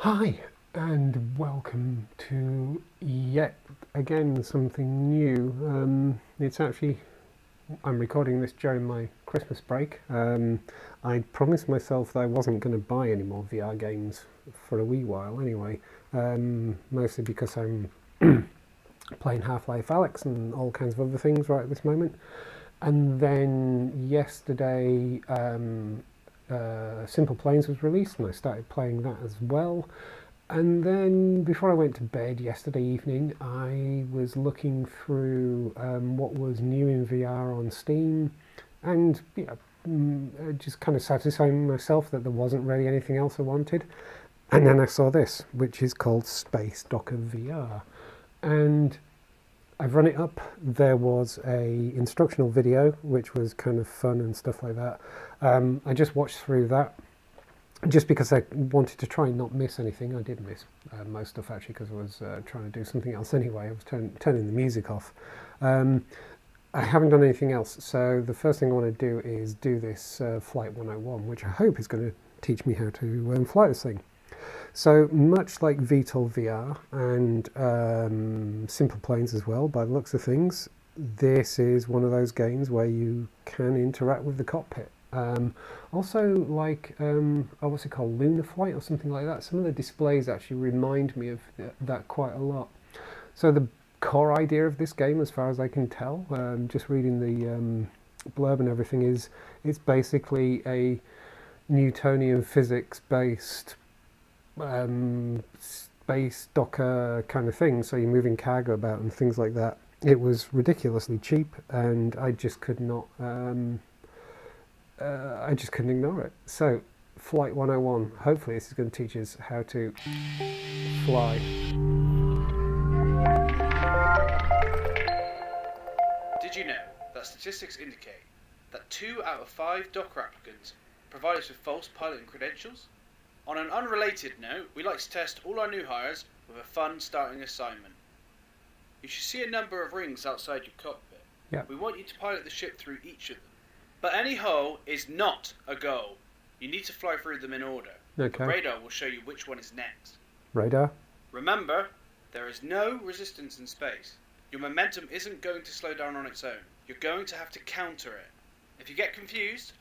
Hi, and welcome to yet again something new. I'm recording this during my Christmas break. I promised myself that I wasn't going to buy any more VR games for a wee while anyway, mostly because I'm playing Half-Life Alyx and all kinds of other things right at this moment. And then yesterday, Simple Planes was released and I started playing that as well. And then before I went to bed yesterday evening, I was looking through what was new in VR on Steam, and just kind of satisfying myself that there wasn't really anything else I wanted. And then I saw this, which is called Space Docker VR. And I've run it up. There was a instructional video, which was kind of fun and stuff like that. I just watched through that, just because I wanted to try and not miss anything. I did miss most stuff actually, because I was trying to do something else anyway. I was turning the music off. I haven't done anything else, so the first thing I want to do is do this Flight 101, which I hope is going to teach me how to fly this thing. So much like VTOL VR and Simple Planes as well, by the looks of things, this is one of those games where you can interact with the cockpit. Also, like, what's it called, Lunar Flight or something like that. Some of the displays actually remind me of that quite a lot. So the core idea of this game, as far as I can tell, just reading the blurb and everything, is it's basically a Newtonian physics-based space docker kind of thing. So you're moving cargo about and things like that. It was ridiculously cheap, and I just could not. I just couldn't ignore it. So, Flight 101. Hopefully this is going to teach us how to fly. Did you know that statistics indicate that 2 out of 5 Docker applicants provide us with false piloting credentials? On an unrelated note, we like to test all our new hires with a fun starting assignment. You should see a number of rings outside your cockpit. Yeah. We want you to pilot the ship through each of them. But any hole is not a goal. You need to fly through them in order. Okay. The radar will show you which one is next. Radar. Remember, there is no resistance in space. Your momentum isn't going to slow down on its own. You're going to have to counter it. If you get confused,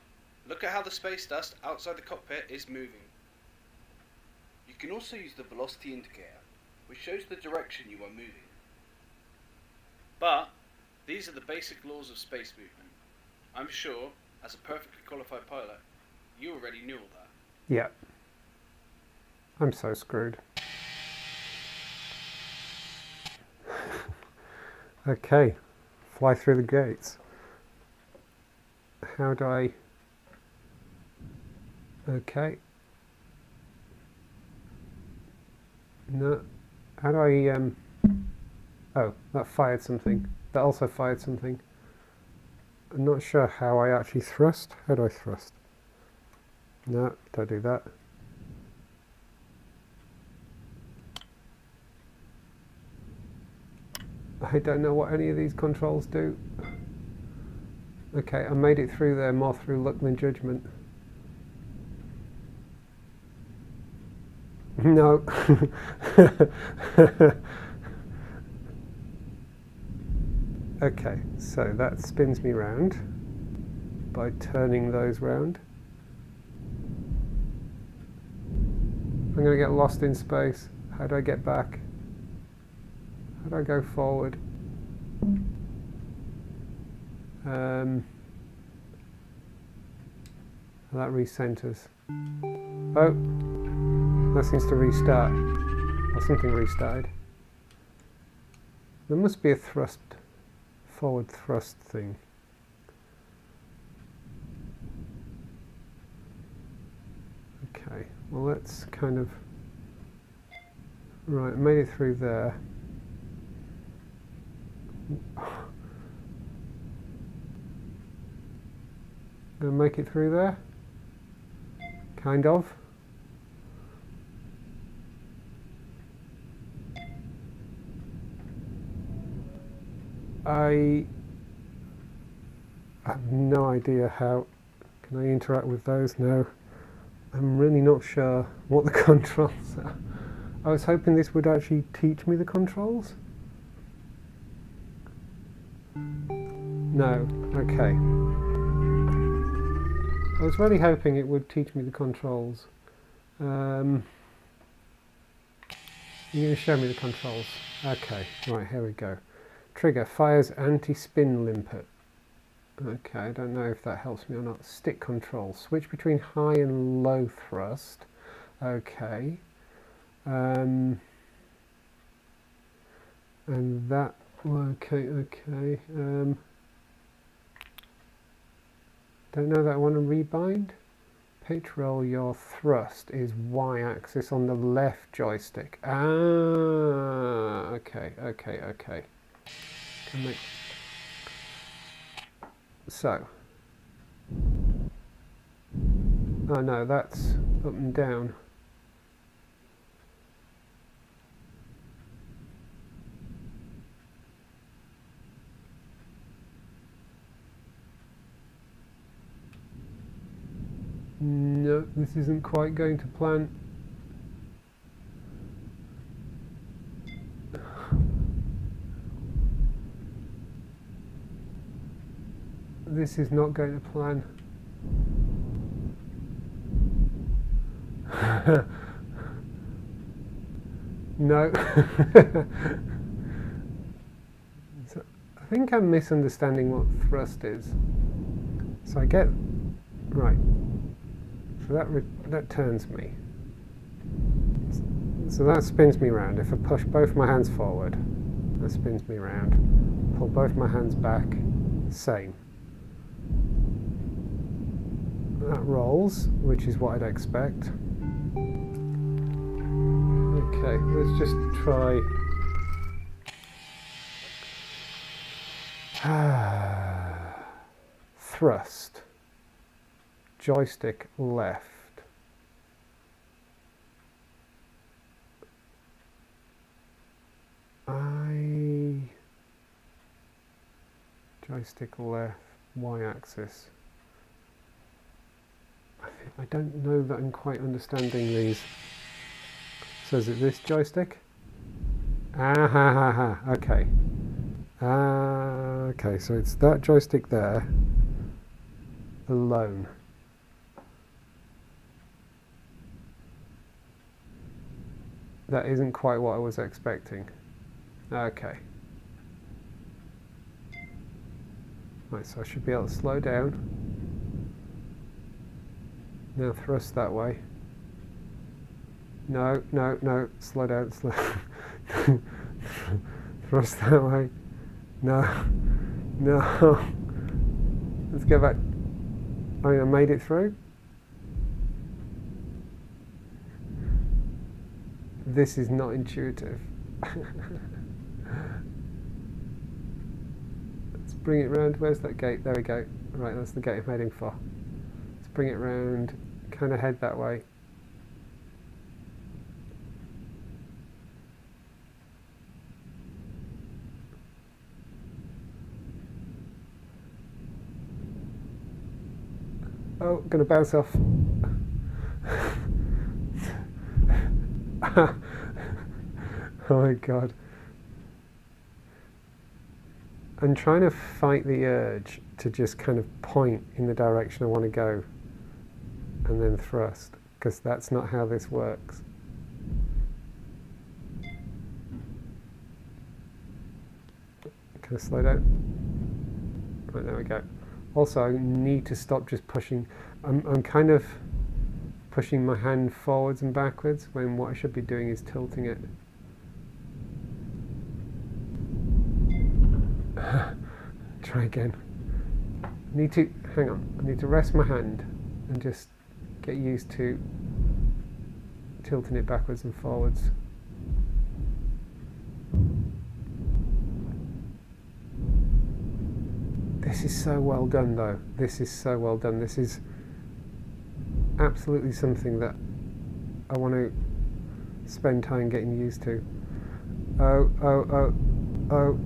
look at how the space dust outside the cockpit is moving. You can also use the velocity indicator, which shows the direction you are moving. But these are the basic laws of space movement. I'm sure, as a perfectly qualified pilot, you already knew all that. Yeah. I'm so screwed. Okay, fly through the gates. How do I... Okay. No. How do I... Oh, that fired something. That also fired something. I'm not sure how I actually thrust. How do I thrust? No, don't do that. I don't know what any of these controls do. Okay, I made it through there more through luck than judgment. No. Okay, so that spins me round by turning those round. I'm going to get lost in space. How do I get back? How do I go forward? That recenters. Oh, that seems to restart. Or something restarted. There must be a forward thrust thing. Okay, well let's kind of... Right, I made it through there. Gonna make it through there? Kind of. I have no idea how. Can I interact with those? No. I'm really not sure what the controls are. I was hoping this would actually teach me the controls. No, okay. I was really hoping it would teach me the controls. You're going to show me the controls. Okay, right, here we go. Trigger fires anti-spin limpet. Okay, I don't know if that helps me or not. Stick control. Switch between high and low thrust. Okay. And that... Okay. Don't know that I want to rebind. Patrol your thrust is Y-axis on the left joystick. Ah, okay. So. Oh no, that's up and down. No, this isn't quite going to plan. This is not going to plan. No. So, I think I'm misunderstanding what thrust is. So I get... Right. So that turns me. So that spins me round. If I push both my hands forward, that spins me round. Pull both my hands back, same. That rolls, which is what I'd expect. Okay, let's just try. Thrust. Joystick left. Joystick left, Y-axis. I don't know that I'm quite understanding these. So is it this joystick? Okay. Okay, so it's that joystick there alone. That isn't quite what I was expecting. Okay. Right, so I should be able to slow down. Now thrust that way. No, slow down, slow. Thrust that way. No. Let's go back. I made it through. This is not intuitive. Let's bring it round. Where's that gate? There we go. Right, that's the gate I'm heading for. Let's bring it round. Kind of head that way. Oh, gonna bounce off. Oh my god. I'm trying to fight the urge to just kind of point in the direction I want to go and then thrust, because that's not how this works. Can I slow down? Right, there we go. Also, I need to stop just pushing. I'm kind of pushing my hand forwards and backwards when what I should be doing is tilting it. Try again. I need to rest my hand and just get used to tilting it backwards and forwards. This is so well done though. This is so well done. This is absolutely something that I want to spend time getting used to. Oh.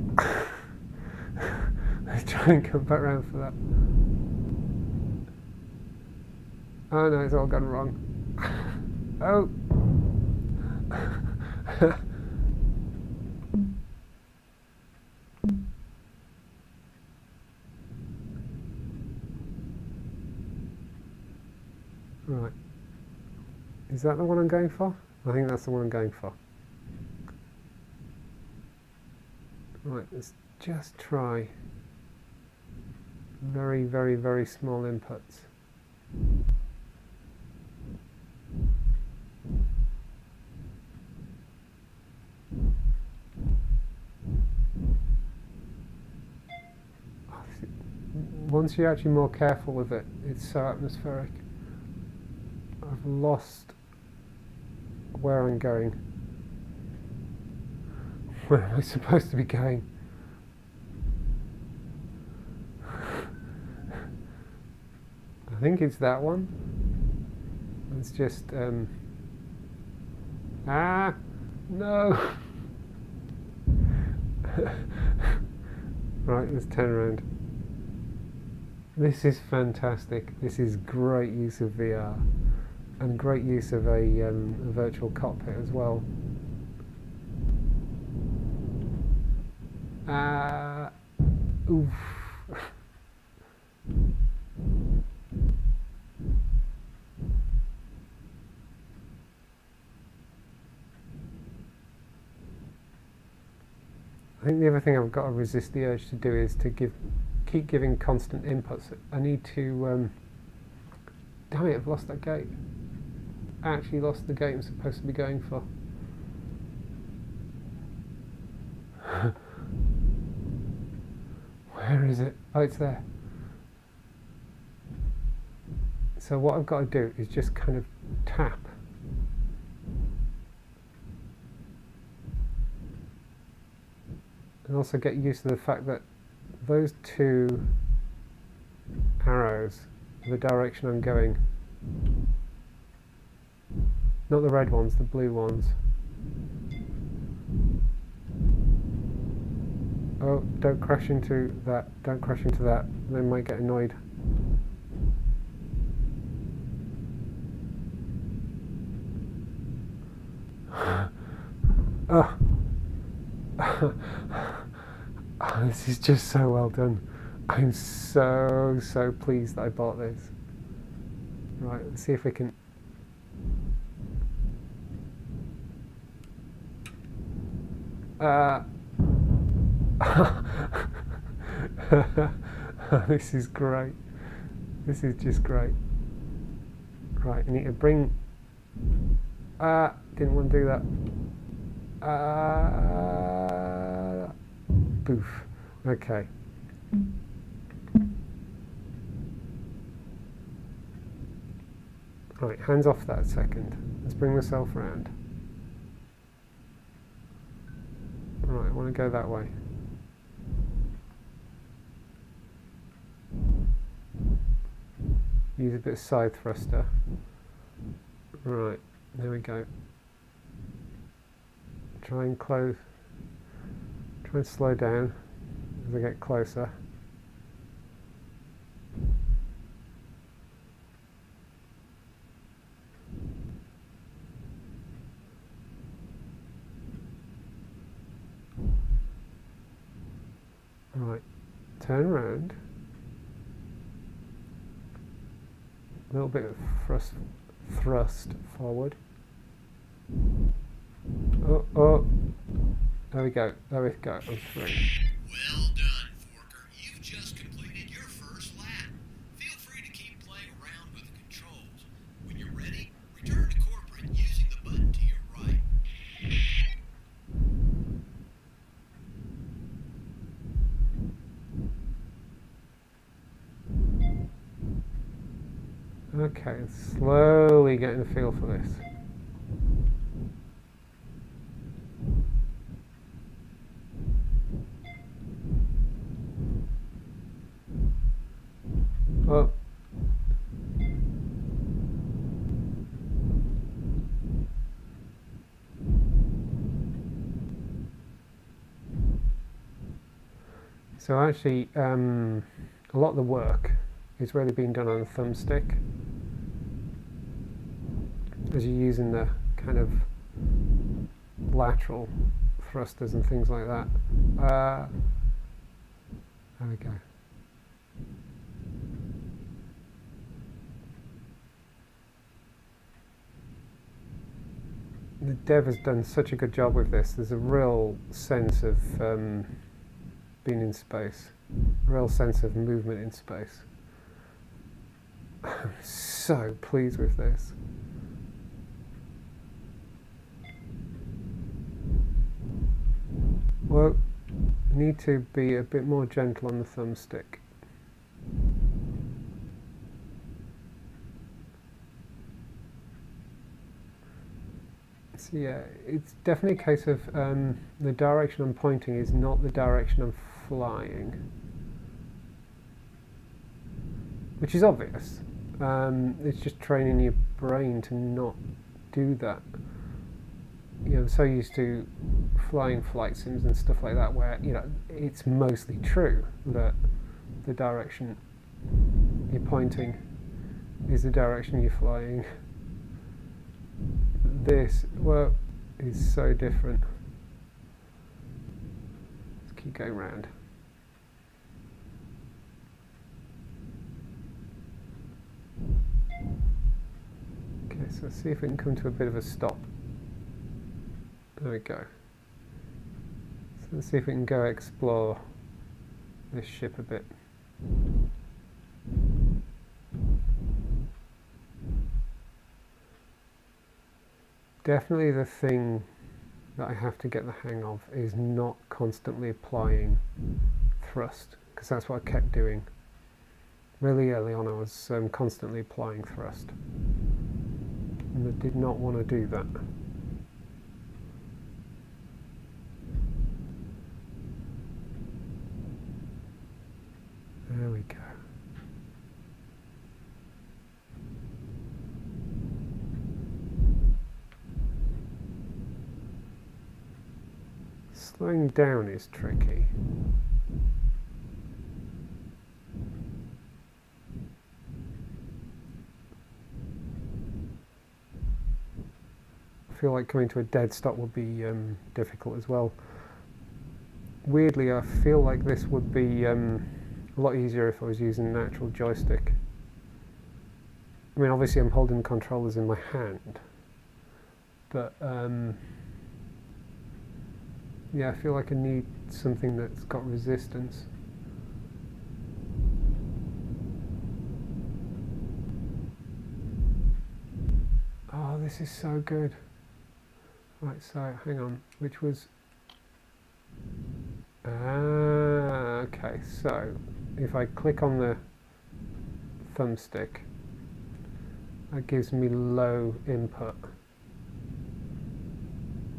Let's try and come back round for that. Oh no, it's all gone wrong. Oh! Right. Is that the one I'm going for? I think that's the one I'm going for. Right, let's just try very, very, very small inputs. Once you're actually more careful with it, it's so atmospheric. I've lost where I'm going. Where am I supposed to be going? I think it's that one. Let's just no. Right, let's turn around. This is fantastic. This is great use of VR and great use of a virtual cockpit as well. Oof. I think the other thing I've got to resist the urge to do is to keep giving constant inputs. I need to damn it, I've lost that gate. I actually lost the gate I'm supposed to be going for. Where is it? Oh, it's there. So what I've got to do is just kind of tap. And also get used to the fact that those two arrows are the direction I'm going. Not the red ones, the blue ones. Oh, don't crash into that. Don't crash into that. They might get annoyed. Oh. Oh, this is just so well done. I'm so pleased that I bought this. Right, let's see if we can... This is great. This is just great. Right, I need to bring... didn't want to do that. Boof. Okay. Right, hands off that a second. Let's bring myself round. Right, I want to go that way. Use a bit of side thruster. Right, there we go. Try and slow down as I get closer. Right, turn around. A little bit of thrust forward. Oh, there we go, on three. Well done, Forker. You've just completed your first lap. Feel free to keep playing around with the controls. When you're ready, return to corporate using the button to your right. Okay, slowly getting a feel for this. Oh. So actually, a lot of the work is really being done on a thumbstick. as you're using the kind of lateral thrusters and things like that. There we go. The dev has done such a good job with this. There's a real sense of being in space, a real sense of movement in space. I'm so pleased with this. Well, need to be a bit more gentle on the thumbstick. So yeah, it's definitely a case of the direction I'm pointing is not the direction I'm flying, which is obvious. It's just training your brain to not do that. You know, I'm so used to flying flight sims and stuff like that where, you know, it's mostly true that the direction you're pointing is the direction you're flying. This, well, is so different. Let's keep going round. Okay, so let's see if we can come to a bit of a stop. There we go. So let's see if we can go explore this ship a bit. Definitely the thing that I have to get the hang of is not constantly applying thrust, because that's what I kept doing. Really early on I was constantly applying thrust, and I did not want to do that. There we go. Slowing down is tricky. I feel like coming to a dead stop would be difficult as well. Weirdly, I feel like this would be a lot easier if I was using an actual joystick. I mean, obviously I'm holding the controllers in my hand, but yeah, I feel like I need something that's got resistance. Oh, this is so good. Right, so hang on, which was... okay, so if I click on the thumbstick, that gives me low input.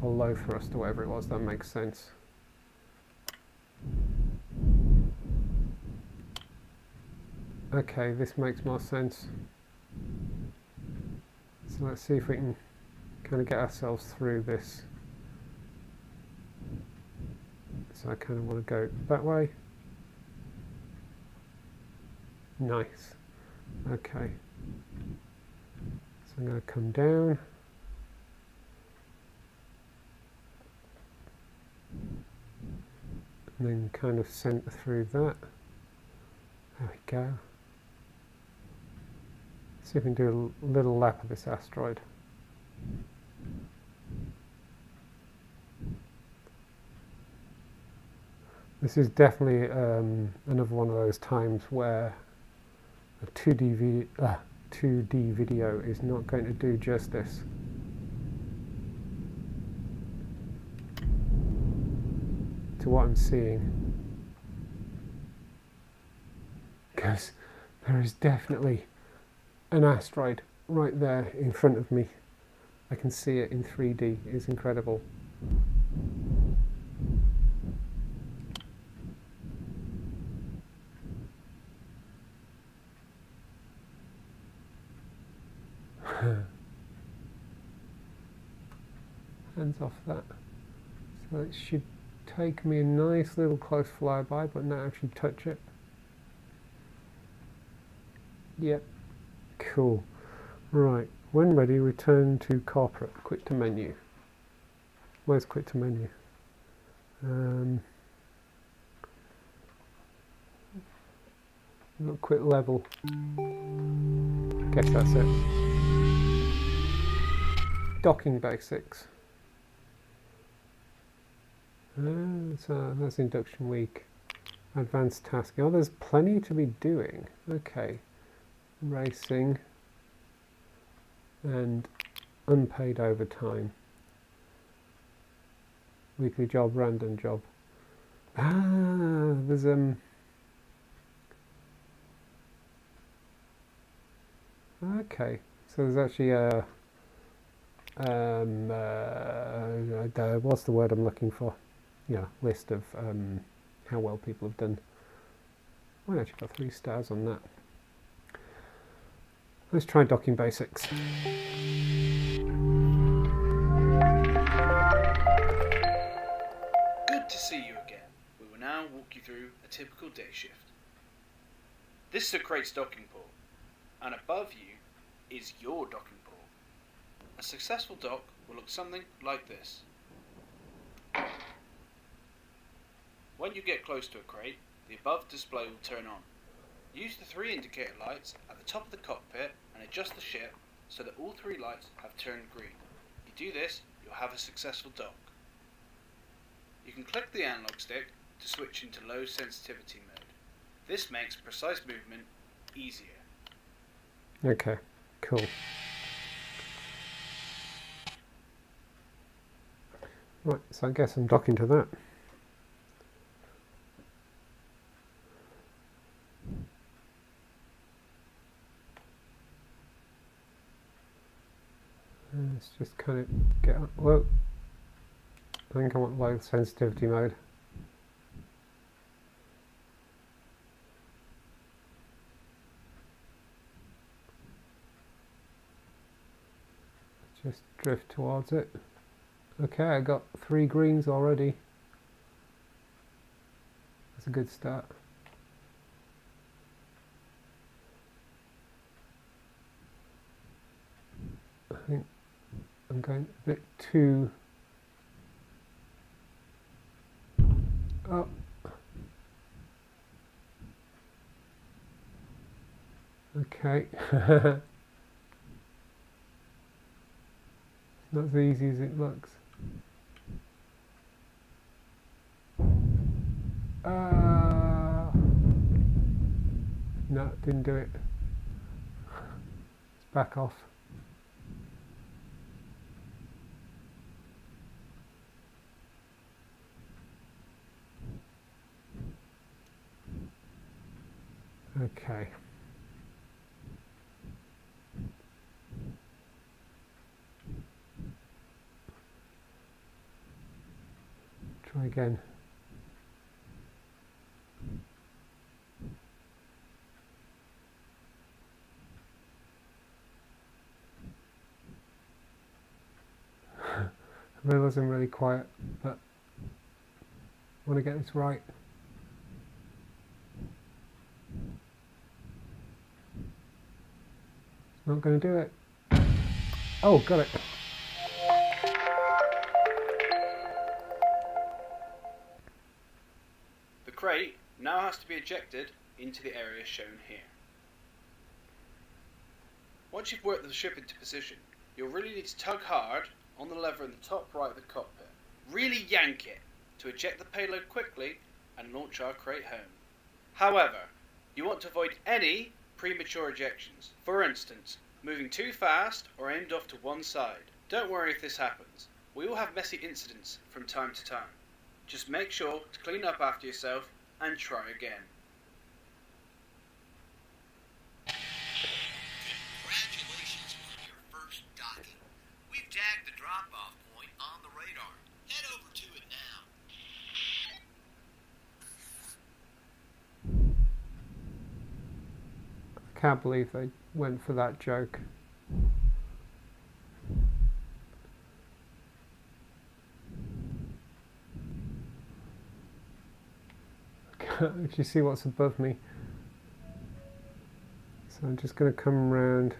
Or low thrust or whatever it was. That makes sense. Okay, this makes more sense. So let's see if we can kind of get ourselves through this. So I kind of want to go that way. Nice. Okay. So I'm going to come down. And then kind of centre through that. There we go. See if we can do a little lap of this asteroid. This is definitely another one of those times where a 2D video is not going to do justice. To what I'm seeing, because there is definitely an asteroid right there in front of me. I can see it in 3D. It's incredible. Hands off that. So it should take me a nice little close flyby, but not actually touch it. Yep. Cool. Right. When ready, return to corporate. Quit to menu. Where's quit to menu? Look, quit level. Guess that's it. Docking basics. So that's induction week. Advanced tasking. Oh, there's plenty to be doing. Okay. Racing. And unpaid overtime. Weekly job, random job. There's okay, so there's actually a what's the word I'm looking for? Yeah, list of how well people have done. I actually got 3 stars on that. Let's try docking basics. Good to see you again. We will now walk you through a typical day shift. This is a crate's docking port, and above you is your docking port. A successful dock will look something like this. When you get close to a crate, the above display will turn on. Use the 3 indicator lights at the top of the cockpit and adjust the ship so that all 3 lights have turned green. If you do this, you'll have a successful dock. You can click the analog stick to switch into low sensitivity mode. This makes precise movement easier. Okay, cool. Right, so I guess I'm docking to that. Let's just kind of get up. Whoa. I think I want low sensitivity mode. Just drift towards it. Okay, I got 3 greens already. That's a good start. I think I'm going a bit too... Oh. Okay. Not as easy as it looks. No, didn't do it. Let's back off. Okay. Try again. I realise I'm really quiet, but I want to get this right. Not going to do it. Oh, got it. The crate now has to be ejected into the area shown here. Once you've worked the ship into position, you'll really need to tug hard on the lever in the top right of the cockpit. Really yank it to eject the payload quickly and launch our crate home. However, you want to avoid any premature ejections. For instance, moving too fast or aimed off to one side. Don't worry if this happens. We all have messy incidents from time to time. Just make sure to clean up after yourself and try again. Congratulations on your first docking. We've tagged the drop-off point on the radar. Head over to it now. I can't believe they went for that joke. I can't actually see what's above me. So I'm just going to come around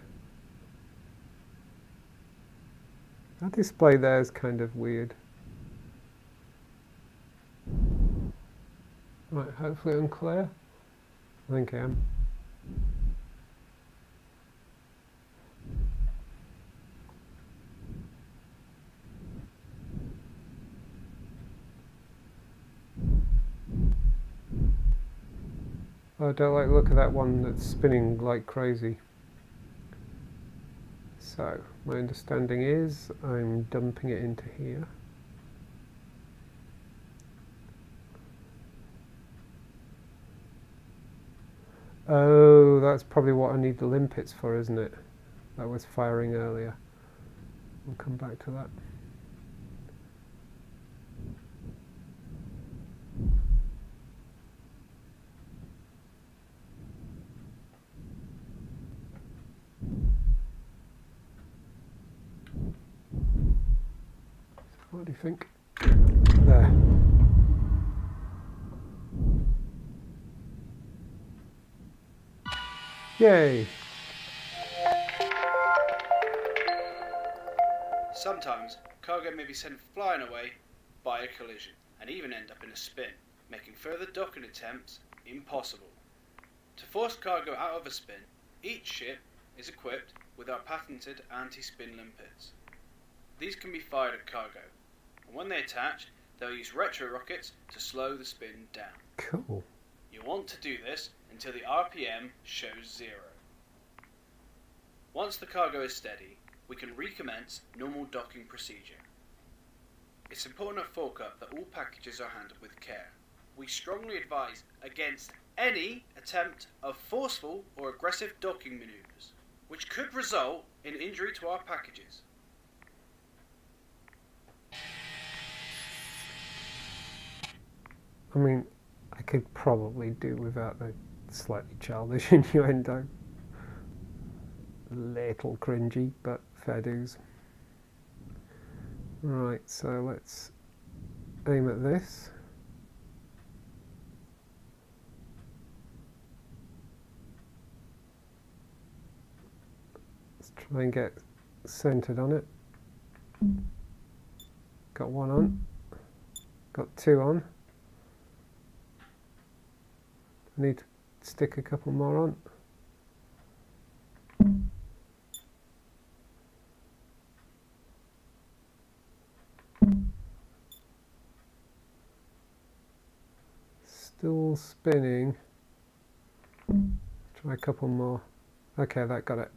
That display there is kind of weird. Right, hopefully I'm clear. I think I am. I don't like the look of that one that's spinning like crazy. So, my understanding is I'm dumping it into here. Oh, that's probably what I need the limpets for, isn't it? That was firing earlier. We'll come back to that. What do you think? There. Yay! Sometimes, cargo may be sent flying away by a collision, and even end up in a spin, making further docking attempts impossible. To force cargo out of a spin, each ship is equipped with our patented anti-spin limpets. These can be fired at cargo, and when they attach, they'll use retro rockets to slow the spin down. Cool. You'll want to do this until the RPM shows 0. Once the cargo is steady, we can recommence normal docking procedure. It's important at Forecut that all packages are handled with care. We strongly advise against any attempt of forceful or aggressive docking maneuvers, which could result in injury to our packages. I mean, I could probably do without the slightly childish innuendo. Little cringy, but fair dues. Right, so let's aim at this. Let's try and get centered on it. Got one on. Got two on. I need to stick a couple more on. Still spinning. Try a couple more. Okay, that got it.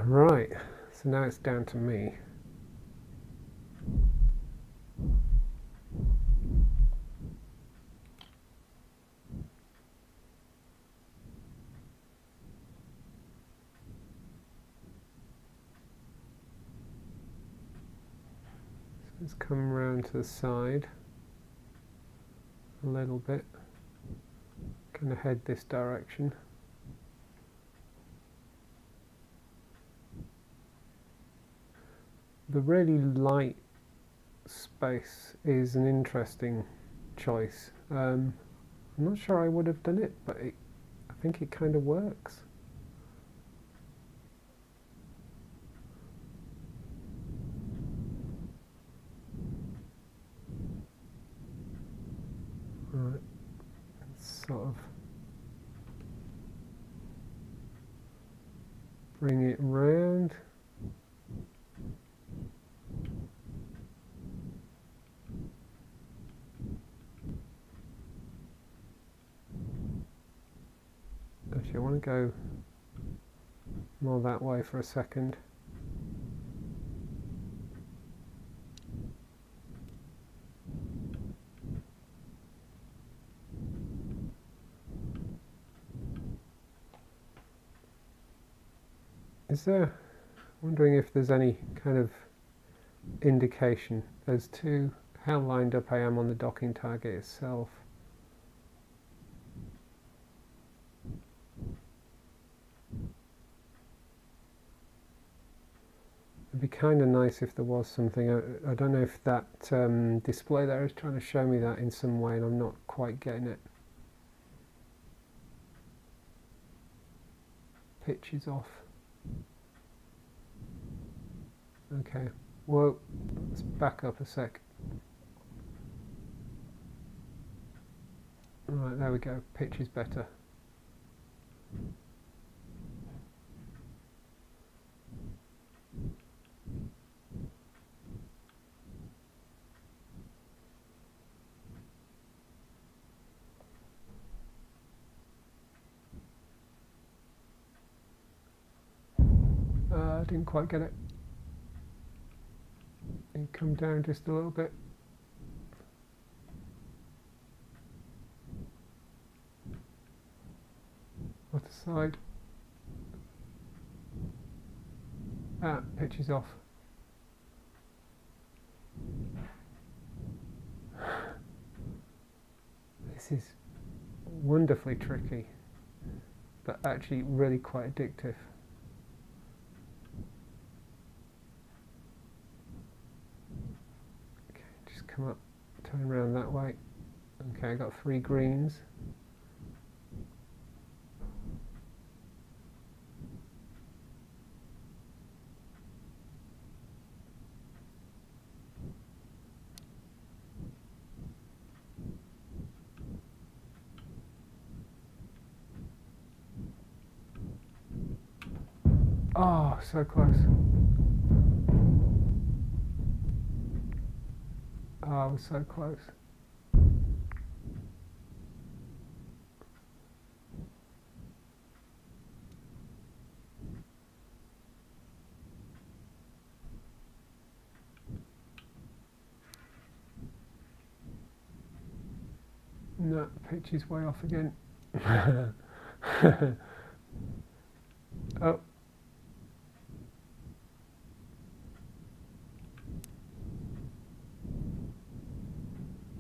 Right, so now it's down to me. Let's come round to the side a little bit. Gonna head this direction. The really light space is an interesting choice. I'm not sure I would have done it, but I think it kind of works. Right, let's sort of bring it round. Actually, I want to go more that way for a second. Is there, wondering if there's any kind of indication as to how lined up I am on the docking target itself. It'd be kind of nice if there was something. I don't know if that display there is trying to show me that in some way and I'm not quite getting it. Pitch is off. Okay, well, let's back up a sec. Right, there we go. Pitch is better. I didn't quite get it. And come down just a little bit. Other side. Ah, pitch is off. This is wonderfully tricky, but actually really quite addictive. Okay, just come up, turn around that way. Okay, I got 3 greens. Oh, so close. Oh, I was so close. No, pitch is way off again. Oh.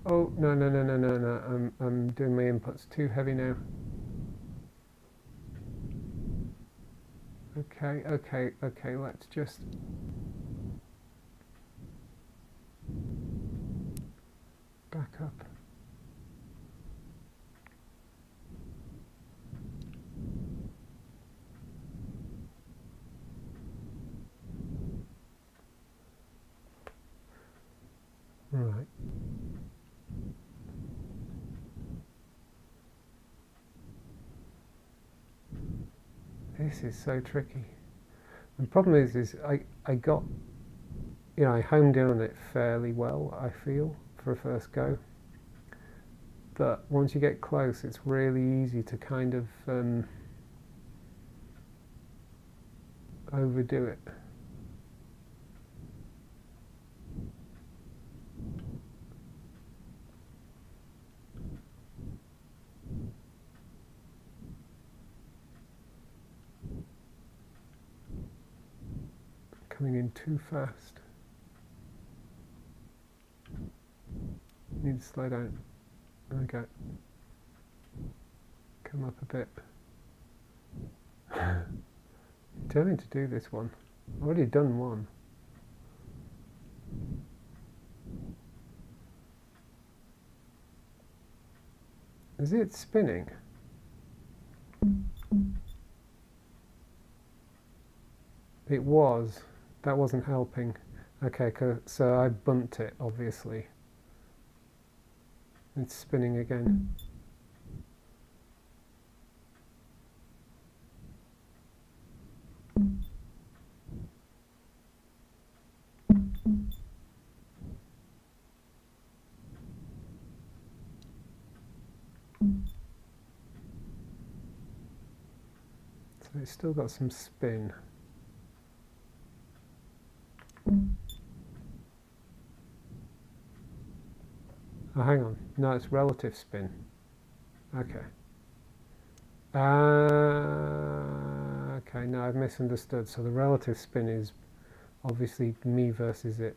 Oh, no, no, no, no, no, no. I'm doing my inputs too heavy now. Okay, okay, okay, let's just... back up. Right. This is so tricky. The problem is I got, you know, I homed in on it fairly well, I feel, for a first go. But once you get close, it's really easy to kind of overdo it. Coming in too fast. Need to slow down. Okay. Come up a bit. Determined to do this one. Already done one. Is it spinning? It was. That wasn't helping. Okay, so I bumped it, obviously. It's spinning again. So it's still got some spin. Oh, hang on. No, it's relative spin. Okay. Okay, no, I've misunderstood. So the relative spin is obviously me versus it.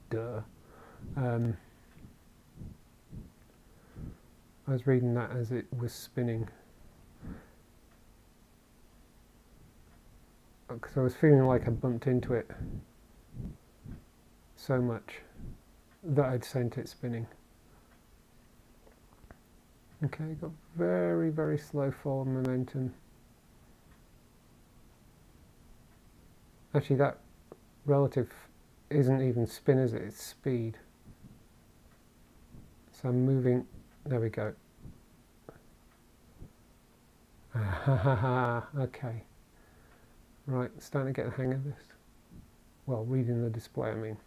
Duh. I was reading that as it was spinning. Because I was feeling like I bumped into it so much that I'd sent it spinning. Okay, got very, very slow fall of momentum. Actually, that relative isn't even spin, is it? It's speed. So I'm moving. There we go. Okay. Right, starting to get the hang of this. Well, reading the display, I mean.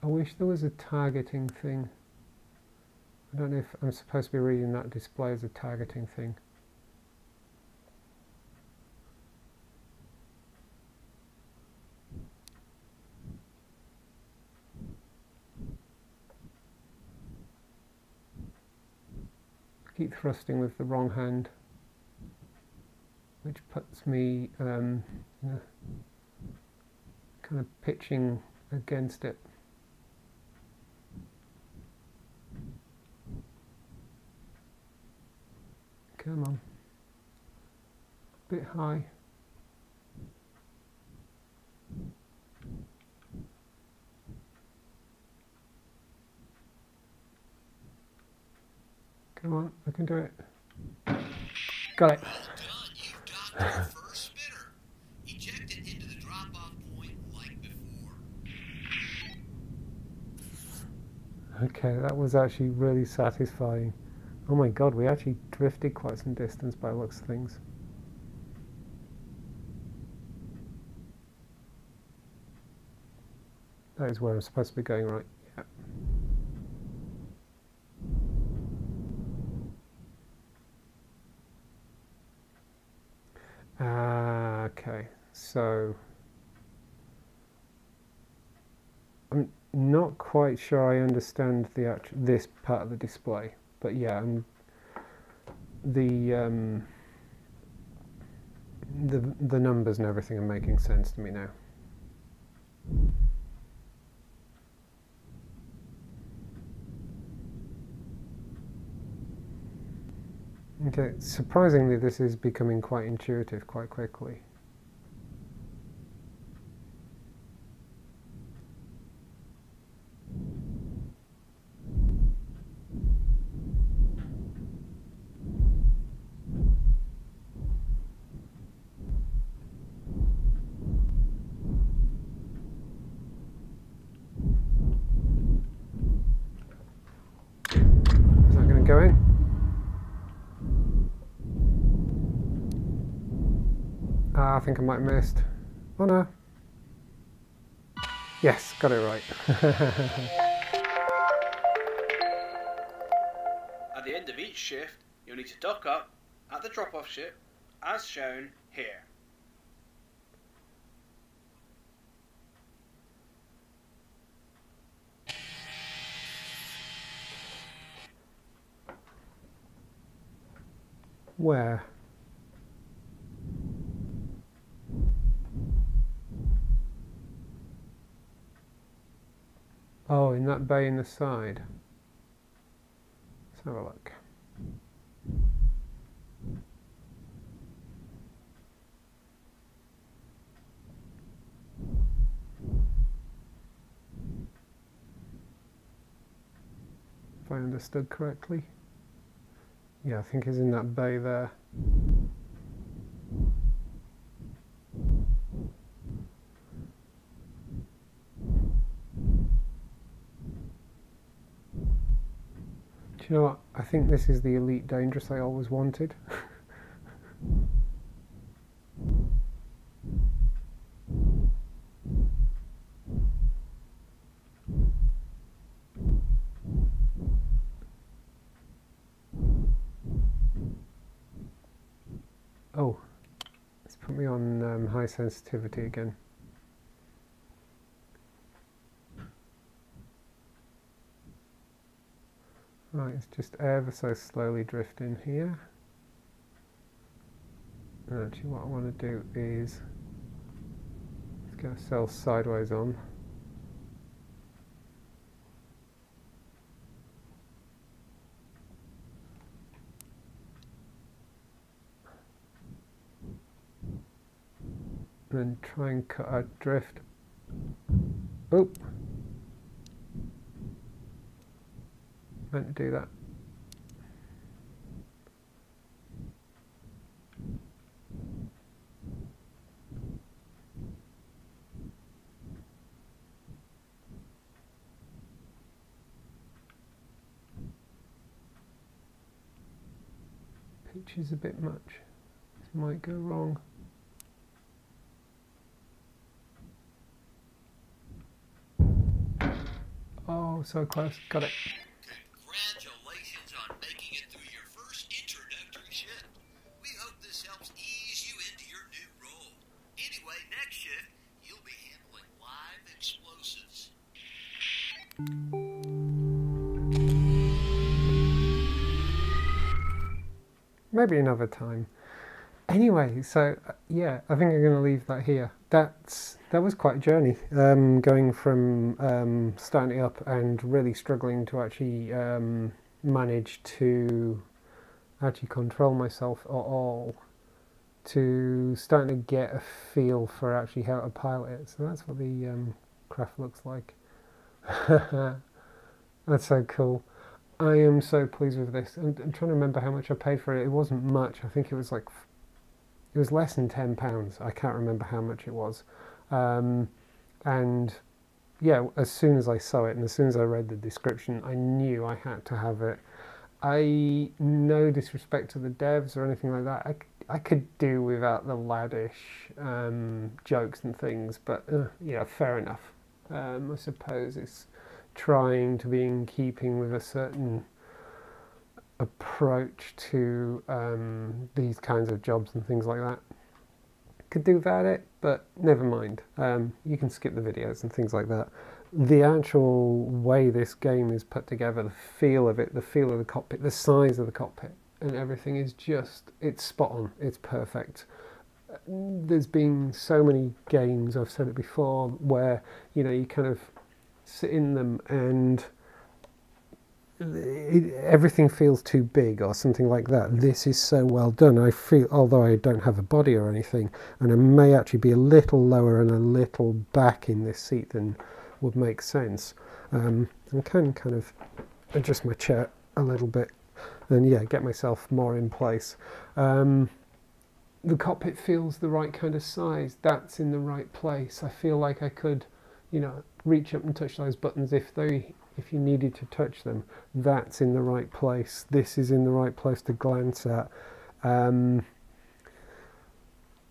I wish there was a targeting thing. I don't know if I'm supposed to be reading that display as a targeting thing. Keep thrusting with the wrong hand, which puts me kind of pitching against it. Come on, a bit high. Come on, I can do it. Got it. Well done. You've docked your first spinner. Eject it into the drop-off point like before. Okay, that was actually really satisfying. Oh my god, we actually drifted quite some distance by the looks of things. That is where I'm supposed to be going, right? Yeah. Okay, so I'm not quite sure I understand this part of the display, but yeah, the numbers and everything are making sense to me now. Okay, surprisingly, this is becoming quite intuitive quite quickly. Is that going to go in? I think I might have missed. Oh no. Yes, got it right. At the end of each shift, you'll need to dock up at the drop-off ship, as shown here. Where? Oh, in that bay in the side. Let's have a look. If I understood correctly. Yeah, I think it's in that bay there. Do you know what? I think this is the Elite Dangerous I always wanted. Oh, it's put me on high sensitivity again. Right, it's just ever so slowly drifting here. And actually what I want to do is let's get ourselves sideways on. And try and cut our drift. Oh, meant to do that. Pitch is a bit much. This might go wrong. Oh, so close. Got it. Congratulations on making it through your first introductory shift. We hope this helps ease you into your new role. Anyway, next shift, you'll be handling live explosives. Maybe another time. Anyway, so yeah, I think I'm going to leave that here. That was quite a journey, going from starting it up and really struggling to actually manage to actually control myself at all, to starting to get a feel for actually how to pilot it. So that's what the craft looks like. That's so cool. I am so pleased with this. I'm trying to remember how much I paid for it. It wasn't much. I think it was like, it was less than £10. I can't remember how much it was. And yeah, as soon as I saw it and as soon as I read the description, I knew I had to have it. No disrespect to the devs or anything like that. I could do without the laddish jokes and things, but yeah, fair enough. I suppose it's trying to be in keeping with a certain approach to these kinds of jobs and things like that. Could do without it, but never mind. You can skip the videos and things like that. The actual way this game is put together, the feel of it, the feel of the cockpit, the size of the cockpit and everything is just, it's spot on, it's perfect. There's been so many games, I've said it before, where, you know, you kind of sit in them and everything feels too big or something like that. This is so well done. I feel, although I don't have a body or anything, and I may actually be a little lower and a little back in this seat than would make sense, I can kind of adjust my chair a little bit and yeah, get myself more in place. The cockpit feels the right kind of size. That's in the right place. I feel like I could, you know, reach up and touch those buttons if you needed to touch them. That's in the right place. This is in the right place to glance at. You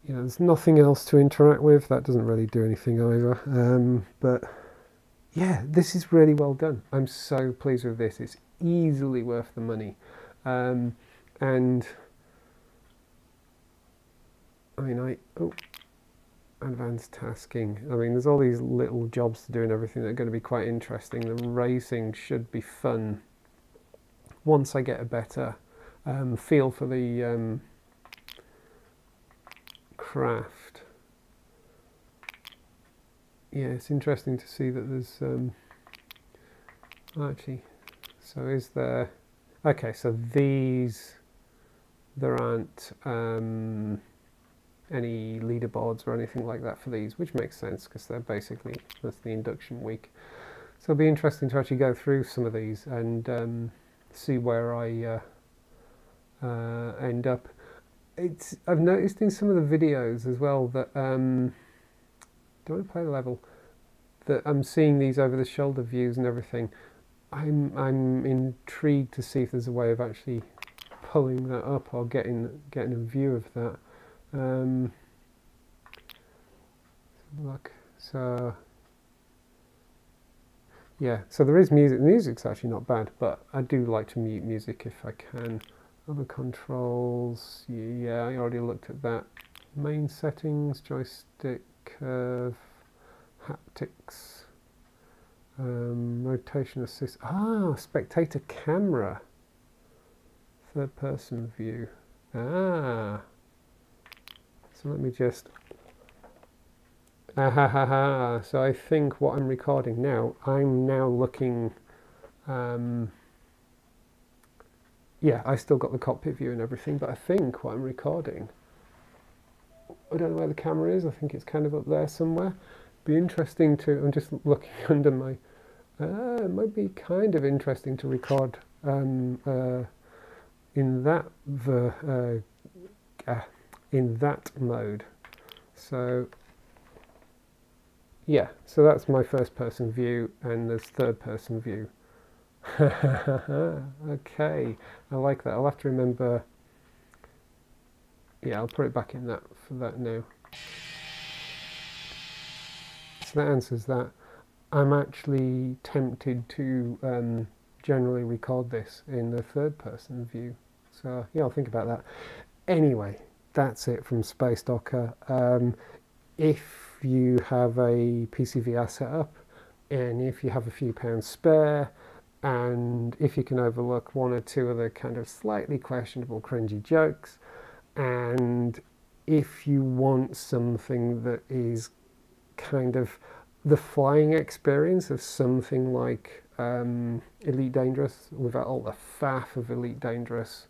know, there's nothing else to interact with. That doesn't really do anything either. But yeah, this is really well done. I'm so pleased with this. It's easily worth the money. And I mean, advanced tasking. I mean, there's all these little jobs to do and everything that are going to be quite interesting. The racing should be fun once I get a better feel for the craft. Yeah, it's interesting to see that there's actually, so is there, okay, so these, there aren't any leaderboards or anything like that for these, which makes sense because they're basically, that's the induction week. So it'll be interesting to actually go through some of these and see where I end up. I've noticed in some of the videos as well that do I want to play the level, that I'm seeing these over the shoulder views and everything. I'm intrigued to see if there's a way of actually pulling that up or getting a view of that. Look, so yeah, so there is music. The music's actually not bad, but I do like to mute music if I can. Other controls, yeah, I already looked at that. Main settings, joystick, curve, haptics, rotation assist. Ah, spectator camera, third person view. Ah. So let me just, so I think what I'm recording now, I'm now looking, yeah, I still got the cockpit view and everything, but I think what I'm recording, I don't know where the camera is, I think it's kind of up there somewhere, be interesting to, I'm just looking under my, it might be kind of interesting to record in that mode. So yeah, so that's my first person view, and there's third person view. Okay, I like that. I'll have to remember. Yeah, I'll put it back in that for that now. So that answers that. I'm actually tempted to generally record this in the third person view. So yeah, I'll think about that. Anyway, that's it from Space Docker. If you have a PCVR setup, and if you have a few pounds spare, and if you can overlook one or two of the kind of slightly questionable cringy jokes, and if you want something that is kind of the flying experience of something like Elite Dangerous, without all the faff of Elite Dangerous,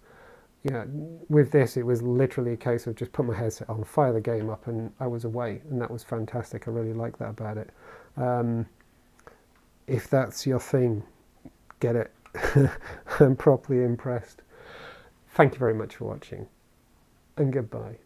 yeah, with this it was literally a case of just put my headset on, fire the game up, and I was away, and that was fantastic. I really like that about it. If that's your thing, get it. I'm properly impressed. Thank you very much for watching, and goodbye.